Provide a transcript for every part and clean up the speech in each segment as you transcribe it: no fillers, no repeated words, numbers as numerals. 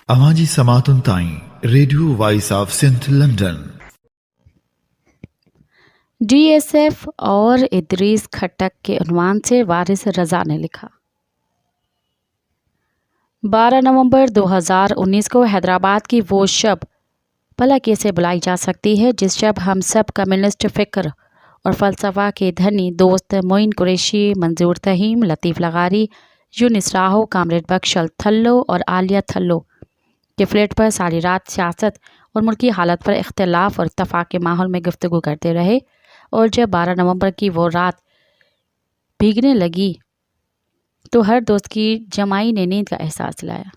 आवाज़ी समातुन ताईं radio voice of saint London. DSF और इदरीस खट्टक के उन्वान से वारिस रजा ने लिखा। 12 नवंबर 2019 को हैदराबाद की वो शब भला कैसे बुलाई जा सकती है जिस शब हम सब कम्युनिस्ट फ़िक्र और फ़लसफ़ा के धनी दोस्त मोइन कुरैशी, मंजूर तहीम, लतीफ़ लगारी, यूनिस राहो, कामरेड बख्शल थल्लो और आलिया थल्लो के फ्लैट पर सारी रात सियासत और मुल्की हालत पर इख्तिलाफ और इत्तफाक के माहौल में गुफ्तगू करते रहे। और जब 12 नवंबर की वो रात भीगने लगी तो हर दोस्त की जमाई ने नींद का एहसास दिलाया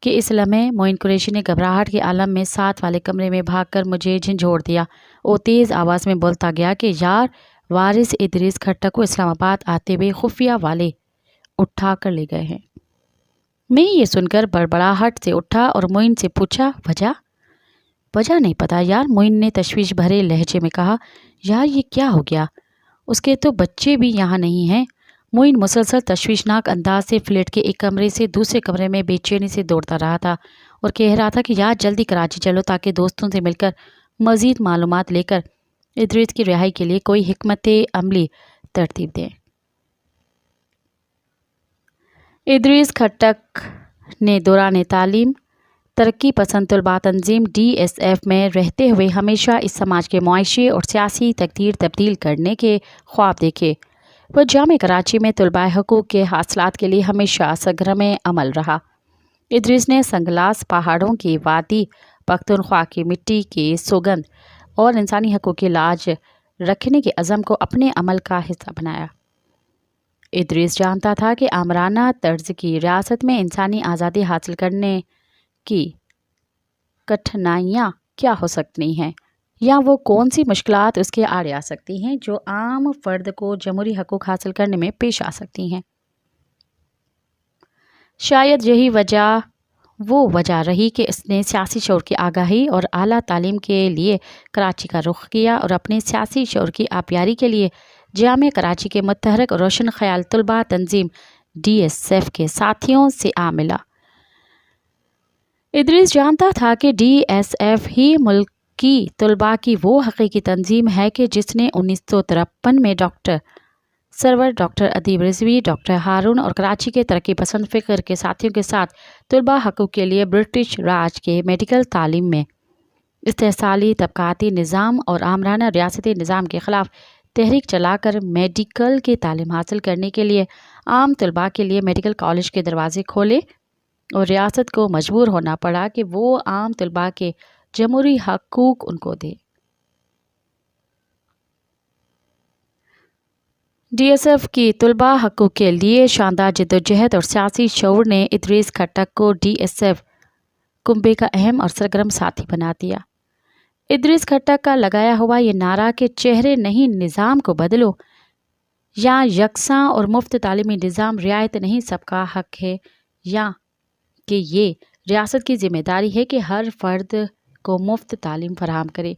कि इस लम्हे मोइन कुरैशी ने घबराहट के आलम में साथ वाले कमरे में भागकर मुझे झंझोड़ दिया और तेज़ आवाज़ में बोलता गया कि यार, वारिस इदरीस खट्टक को इस्लामाबाद आते हुए खुफिया वाले उठा कर ले गए हैं। मैं ये सुनकर बड़बड़ाहट से उठा और मोइन से पूछा, वजह नहीं पता यार। मोइन ने तशवीश भरे लहजे में कहा, यार ये क्या हो गया? उसके तो बच्चे भी यहाँ नहीं हैं। मोइन मुसलसल तशवीशनाक अंदाज से फ्लैट के एक कमरे से दूसरे कमरे में बेचैनी से दौड़ता रहा था और कह रहा था कि यार जल्दी कराची चलो ताकि दोस्तों से मिलकर मज़ीद मालूमात लेकर इदरीस की रिहाई के लिए कोई हिकमत अमली तरतीब दें। इदरीस खट्टक ने दौरान तालीम तरक्की पसंद तलबा तंजीम DSF में रहते हुए हमेशा इस समाज के मुआशी और सियासी तकदीर तब्दील करने के ख्वाब देखे। वह जामे कराची में तलबा हकूक़ के हासिलात के लिए हमेशा सरगर्म अमल रहा। इदरीस ने संगलास पहाड़ों की वादी, पख्तूनख्वा की मिट्टी की सौगंध और इंसानी हकूक़ की लाज रखने के अज़म को अपने अमल का हिस्सा बनाया। इदरीस जानता था कि आमराना तर्ज की रियासत में इंसानी आज़ादी हासिल करने की कठिनाइयाँ क्या हो सकती हैं या वो कौन सी मुश्किलात उसके आड़े आ सकती हैं जो आम फ़र्द को जमहूरी हकूक़ हासिल करने में पेश आ सकती हैं। शायद यही वो वजह रही कि इसने सियासी शऊर की आगाही और आला तालीम के लिए कराची का रुख किया और अपने सियासी शऊर की आबियारी के लिए जामे कराची के मुतहरक और रोशन ख्याल तलबा तंजीम DSF के साथियों से आ मिला। इदरीस जानता था कि DSF ही मुल्की तलबा की वो हकीकी तंजीम है कि जिसने 1953 में डॉक्टर सरवर, डॉक्टर अदीब रिजवी, डॉक्टर हारून और कराची के तरक्की पसंद फ़िक्र के साथियों के साथ तलबा हकूक़ के लिए ब्रिटिश राज के मेडिकल तालीम में इस्तेहसाली तबक़ाती निज़ाम और आमराना रियासती निज़ाम के ख़िलाफ़ तहरीक चलाकर मेडिकल की तालीम हासिल करने के लिए आम तलबा के लिए मेडिकल कॉलेज के दरवाज़े खोले और रियासत को मजबूर होना पड़ा कि वो आम तलबा के जमहूरी हकूक़ उनको दे। DSF की तलबा हकूक़ के लिए शानदार जद्दोजहद और सियासी शऊर ने इदरीस खट्टक को DSF कुंबे का अहम और सरगर्म साथी बना दिया। इदरीस खट्टक का लगाया हुआ ये नारा कि चेहरे नहीं निज़ाम को बदलो या यकसां और मुफ्त तालीमी निज़ाम रियायत नहीं सबका हक है या कि ये रियासत की ज़िम्मेदारी है कि हर फ़र्द को मुफ्त तालीम फराहम करे,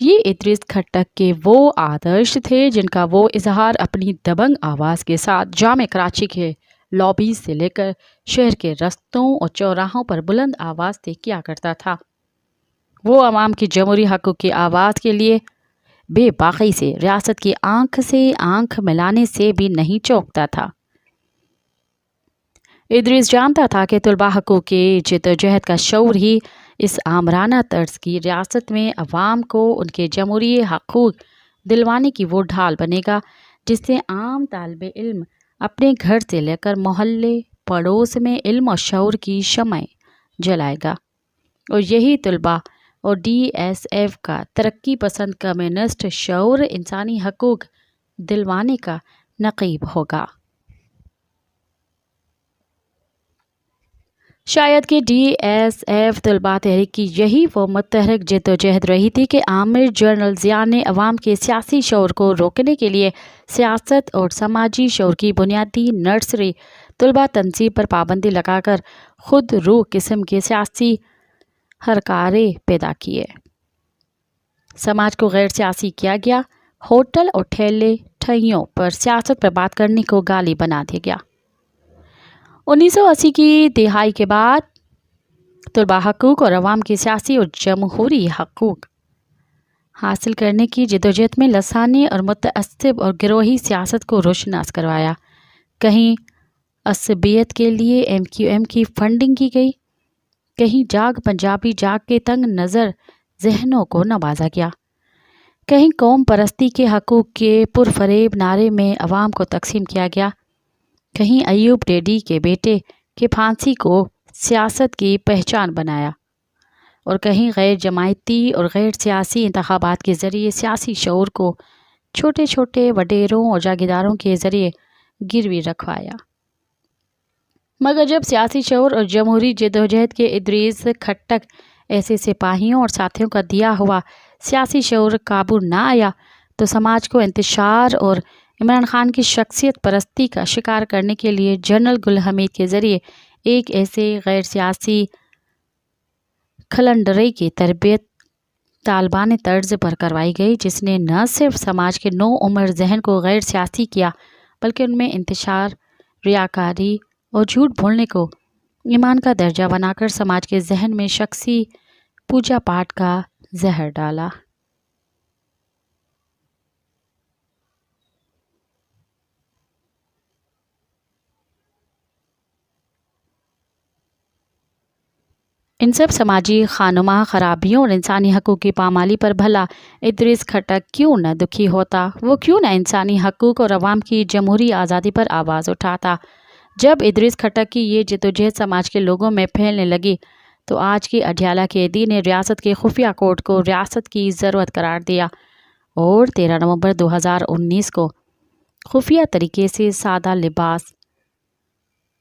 ये इदरीस खट्टक के वो आदर्श थे जिनका वो इजहार अपनी दबंग आवाज़ के साथ जामे कराची के लॉबी से लेकर शहर के रस्तों और चौराहों पर बुलंद आवाज़ से किया करता था। वो अवाम की जमहूरी हकूक़ की आवाज़ के लिए बेबाकी से रियासत की आंख से आंख मिलाने से भी नहीं चौंकता था। इदरीस जानता था कि तलबा हकूक़ के जद्दोजहद का शऊर ही इस आमराना तर्ज की रियासत में अवाम को उनके जमहूरी हकूक़ दिलवाने की वो ढाल बनेगा जिससे आम तालिब इल्म अपने घर से लेकर मोहल्ले पड़ोस में इल्म और शऊर की शमएं जलाएगा। और यही तलबा और DSF का तरक्की पसंद कम्युनिस्ट शऊर इंसानी हकूक़ दिलवाने का नक़ीब होगा। शायद कि DSF तलबा तहरीक की यही वो मुतहरक जद्दोजहद रही थी कि आमिर जनरल ज़िया ने अवाम के सियासी शऊर को रोकने के लिए सियासत और समाजी शऊर की बुनियादी नर्सरी तलबा तंजीम पर पाबंदी लगाकर खुद रू किस्म के सियासी हरकारे पैदा किए। समाज को गैर सियासी किया गया। होटल और ठेले ठहियों पर सियासत पर बात करने को गाली बना दिया गया। 1980 की दिहाई के बाद तलबा हकूक़ और अवाम की सियासी और जमहूरी हकूक़ हासिल करने की जदोजहद में लसानी और मुतअस्सिब और गिरोही सियासत को रोशनास करवाया। कहीं असबियत के लिए MQM की फंडिंग की गई, कहीं जाग पंजाबी जाग के तंग नज़र जहनों को नवाजा गया, कहीं कौम परस्ती के हकूक़ के पुरफरेब नारे में अवाम को तकसीम किया गया, कहीं अयूब डेडी के बेटे के फांसी को सियासत की पहचान बनाया और कहीं गैर जमायती और गैर सियासी इंतखाबात के ज़रिए सियासी शऊर को छोटे छोटे वडेरों और जागीरदारों के ज़रिए गिरवी रखवाया। मगर जब सियासी शऊर और जमहूरी जदोजहद के इदरीस खट्टक ऐसे सिपाहियों और साथियों का दिया हुआ सियासी शऊर काबू ना आया तो समाज को इंतशार और इमरान खान की शख्सियत परस्ती का शिकार करने के लिए जनरल गुल हमीद के ज़रिए एक ऐसे गैर सियासी खलंडरे की तरबियत तालिबान तर्ज पर करवाई गई जिसने न सिर्फ समाज के नो उम्र जहन को गैर सियासी किया बल्कि उनमें इंतशार, रियाकारी और झूठ बोलने को ईमान का दर्जा बनाकर समाज के जहन में शख्सी पूजा पाठ का जहर डाला। इन सब समाजी खानुमा खराबियों और इंसानी हकूक़ की पामाली पर भला इदरीस खट्टक क्यों न दुखी होता, वो क्यों न इंसानी हकूक़ और अवाम की जमहूरी आज़ादी पर आवाज़ उठाता। जब इदरीस खट्टक की ये जदोजहद समाज के लोगों में फैलने लगी तो आज की अडयाला कैदी ने रियासत के खुफिया कोड को रियासत की ज़रूरत करार दिया और 13 नवंबर 2019 को खुफिया तरीके से सादा लिबास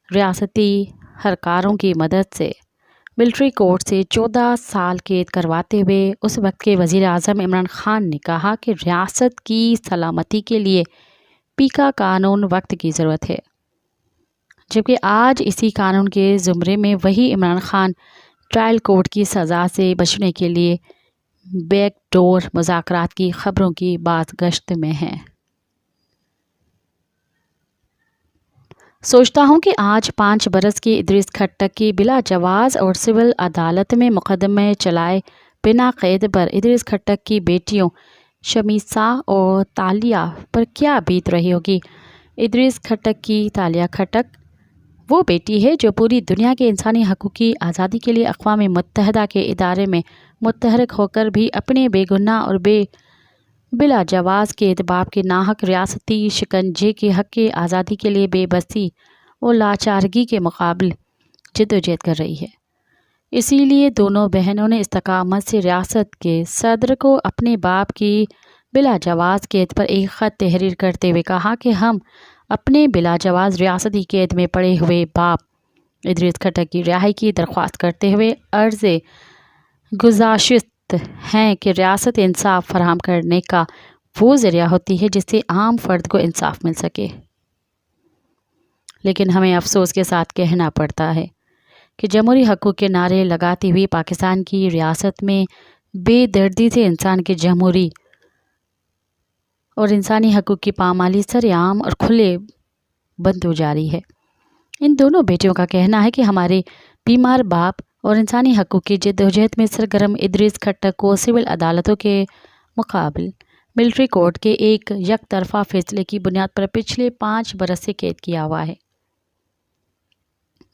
रियासती हरकारों की मदद से मिलिट्री कोर्ट से 14 साल कैद करवाते हुए उस वक्त के वज़ीर आज़म इमरान खान ने कहा कि रियासत की सलामती के लिए पीका कानून वक्त की ज़रूरत है, जबकि आज इसी कानून के ज़ुमरे में वही इमरान खान ट्रायल कोर्ट की सज़ा से बचने के लिए बैकडोर मुज़ाकरात की खबरों की बाज़गश्त में हैं। सोचता हूँ कि आज 5 बरस की इदरीस खट्टक की बिला जवाज़ और सिविल अदालत में मुकदमे चलाए बिना कैद पर इदरीस खट्टक की बेटियों शमीसा और तालिया पर क्या बीत रही होगी। इदरीस खट्टक की तालिया खट्टक वो बेटी है जो पूरी दुनिया के इंसानी हकूक़ की आज़ादी के लिए अक़वाम मुत्तहदा के इदारे में मुतहरक होकर भी अपने बेगुनाह और बिला जवाज़ के बाप के नाहक रियासती शिकंजे के हक़ के आज़ादी के लिए बेबसी और लाचारगी के मुकाबले जद्दोजहद कर रही है। इसीलिए दोनों बहनों ने इस्तकामत से रियासत के सदर को अपने बाप की बिला जवाज़ कैद पर एक ख़त तहरीर करते हुए कहा कि हम अपने बिला जवाज़ रियासती कैद में पड़े हुए बाप इदरीस खट्टक की रिहाई की दरख्वास्त करते हुए अर्ज़ गुज़ारिश हैं कि रियासत इंसाफ फराहम करने का वो ज़रिया होती है जिससे आम फ़र्द को इंसाफ मिल सके। लेकिन हमें अफसोस के साथ कहना पड़ता है कि जमहूरी हकूक़ के नारे लगाती हुई पाकिस्तान की रियासत में बेदर्दी से इंसान के जमहूरी और इंसानी हकूक़ की पामाली सरेआम और खुले बंद जारी है। इन दोनों बेटियों का कहना है कि हमारे बीमार बाप और इंसानी हकूक़ की जद्दोजहद में सरगर्म इदरीस खट्टक को सिविल अदालतों के मुकाबले मिलिट्री कोर्ट के एक यकतरफा फैसले की बुनियाद पर पिछले 5 बरस से कैद किया हुआ है,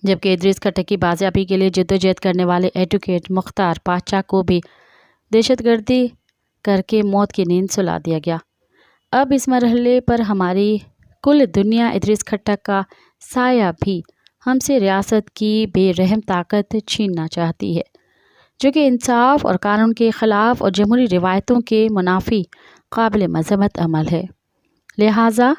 जबकि इदरीस खट्टक की बाजियाबी के लिए जद्दोजहद करने वाले एडवोकेट मुख्तार पाचा को भी दहशतगर्दी करके मौत की नींद सुला दिया गया। अब इस मरहले पर हमारी कुल दुनिया इदरीस खट्टक का साया भी हमसे रियासत की बेरहम ताकत छीनना चाहती है, जो कि इंसाफ और कानून के ख़िलाफ़ और जमहूरी रिवायतों के मुनाफी काबिल मज़म्मत अमल है। लिहाजा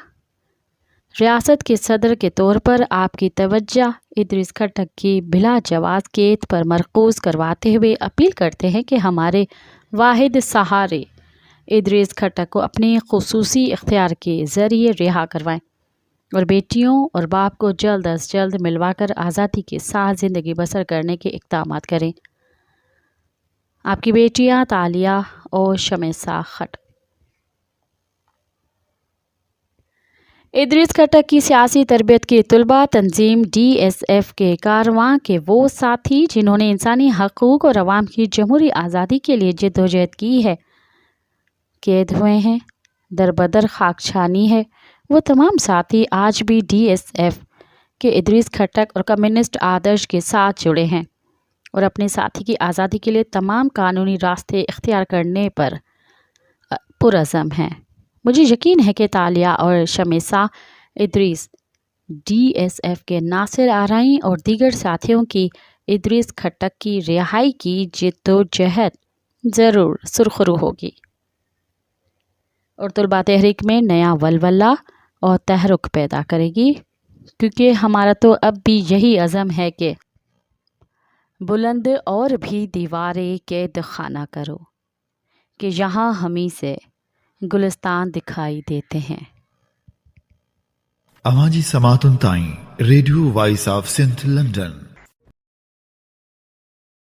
रियासत के सदर के तौर पर आपकी तवज्जो इदरीस खट्टक की बिला जवाज़ कैद पर मरकूज़ करवाते हुए अपील करते हैं कि हमारे वाहिद सहारे इदरीस खट्टक को अपने खुसूसी इख्तियार के ज़रिए रिहा करवाएं और बेटियों और बाप को जल्द अज जल्द मिलवाकर आज़ादी के साथ ज़िंदगी बसर करने के इक़दामात करें। आपकी बेटियां तालिया और शमीसा खट्टक। ادریس کھٹک کی سیاسی تربیت کے طلباء تنظیم DSF کے کارواں کے وہ ساتھی جنہوں نے انسانی حقوق اور عوام کی جمہوری آزادی کے لیے جدوجہد کی ہے قید ہوئے ہیں، دربدر خاک چھانی ہے۔ وہ تمام ساتھی آج بھی DSF کے ادریس کھٹک اور کمیونسٹ آدرش کے ساتھ جڑے ہیں اور اپنے ساتھی کی آزادی کے لیے تمام قانونی راستے اختیار کرنے پر پرعزم ہیں۔ مجھے یقین ہے کہ تالیہ اور شمیسہ ادریس DSF کے ناصر آرائیں اور دیگر ساتھیوں کی ادریس کھٹک کی رہائی کی جدوجہد ضرور سرخرو ہوگی اور طلباء تحریک میں نیا ولولہ اور تحرک پیدا کرے گی، کیونکہ ہمارا تو اب بھی یہی عزم ہے کہ بلند اور بھی دیواریں قید خانہ کرو کہ یہاں ہمیں سے گلستان دکھائی دیتے ہیں۔ Amaji Samatun Tain, Radio Voice of St. London.